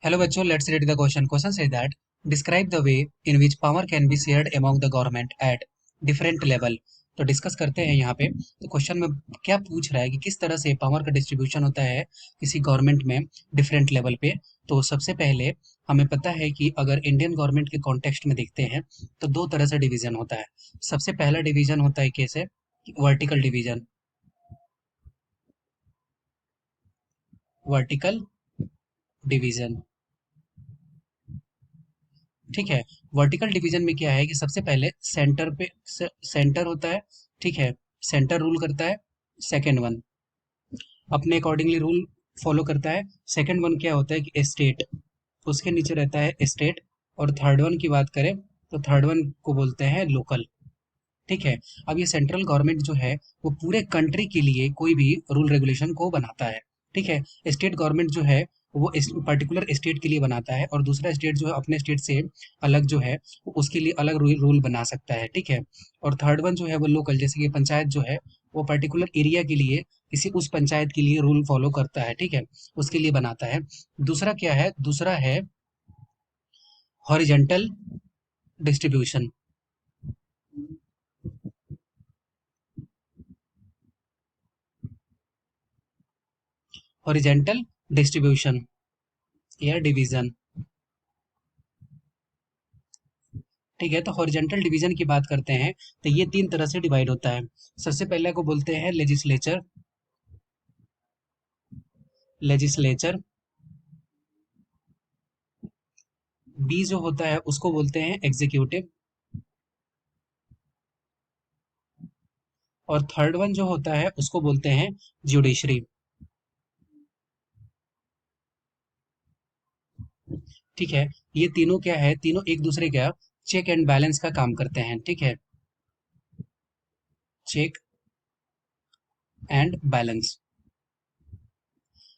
Hello बच्चों, let's read the question. Question says that describe the way in which power can be shared among the government at different level. तो discuss करते हैं यहाँ पे। तो question में क्या पूछ रहा है कि किस तरह से पावर का डिस्ट्रीब्यूशन होता है किसी गवर्नमेंट में डिफरेंट लेवल पे। तो सबसे पहले हमें पता है कि अगर इंडियन गवर्नमेंट के कॉन्टेक्स्ट में देखते हैं तो दो तरह से डिवीजन होता है। सबसे पहला डिवीजन होता है कैसे, वर्टिकल डिवीजन। वर्टिकल डिवीजन, ठीक है। वर्टिकल डिवीजन में क्या है कि सबसे पहले सेंटर पे सेंटर होता है, ठीक है। सेंटर रूल करता है। सेकंड वन अपने अकॉर्डिंगली रूल फॉलो करता है। सेकंड वन क्या होता है कि स्टेट, उसके नीचे रहता है स्टेट। और थर्ड वन की बात करें तो थर्ड वन को बोलते हैं लोकल, ठीक है। अब ये सेंट्रल गवर्नमेंट जो है वो पूरे कंट्री के लिए कोई भी रूल रेगुलेशन को बनाता है, ठीक है। स्टेट गवर्नमेंट जो है वो इस पर्टिकुलर स्टेट के लिए बनाता है, और दूसरा स्टेट जो है अपने स्टेट से अलग जो है वो उसके लिए अलग रूल रूल बना सकता है, ठीक है। और थर्ड वन जो है वो लोकल, जैसे कि पंचायत जो है वो पर्टिकुलर एरिया के लिए किसी उस पंचायत के लिए रूल फॉलो करता है, ठीक है। उसके लिए बनाता है। दूसरा क्या है, दूसरा है हॉरिजेंटल डिस्ट्रीब्यूशन। हॉरिजेंटल डिस्ट्रीब्यूशन या डिवीजन, ठीक है। तो हॉरिजेंटल डिवीजन की बात करते हैं तो ये तीन तरह से डिवाइड होता है। सबसे पहले को बोलते हैं लेजिस्लेचर। लेजिस्लेचर। बी जो होता है उसको बोलते हैं एग्जीक्यूटिव। और थर्ड वन जो होता है उसको बोलते हैं जुडिशरी, ठीक है। ये तीनों क्या है, तीनों एक दूसरे का चेक एंड बैलेंस का काम करते हैं, ठीक है। Check and balance.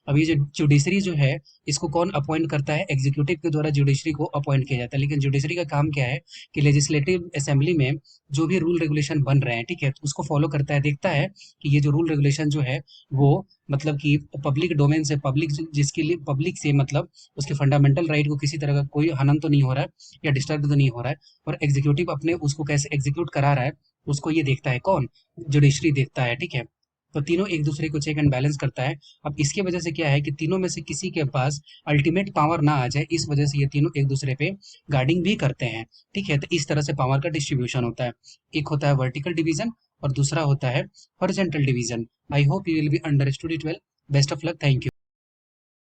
अब ये जो जुडिशरी जो है इसको कौन अपॉइंट करता है, एग्जीक्यूटिव के द्वारा जुडिशरी को अपॉइंट किया जाता है। लेकिन जुडिशरी का काम क्या है कि लेजिस्लेटिव असेंबली में जो भी रूल रेगुलेशन बन रहे हैं, ठीक है, तो उसको फॉलो करता है, देखता है कि ये जो रूल रेगुलेशन जो है वो मतलब कि पब्लिक डोमेन से, पब्लिक जिसके लिए पब्लिक से मतलब उसके फंडामेंटल राइट को किसी तरह का कोई हनन तो नहीं हो रहा है या डिस्टर्ब तो नहीं हो रहा है। और एग्जीक्यूटिव अपने उसको कैसे एग्जीक्यूट करा रहा है उसको ये देखता है, कौन, जुडिशरी देखता है, ठीक है। तो तीनों एक दूसरे को चेक एंड बैलेंस करता है। अब इसकी वजह से क्या है कि तीनों में से किसी के पास अल्टीमेट पावर ना आ जाए, इस वजह से ये तीनों एक दूसरे पे गार्डिंग भी करते हैं, ठीक है। तो इस तरह से पावर का डिस्ट्रीब्यूशन होता है। एक होता है वर्टिकल डिवीजन और दूसरा होता है horizontal division. I hope you will be understood it well. Best of luck, thank you.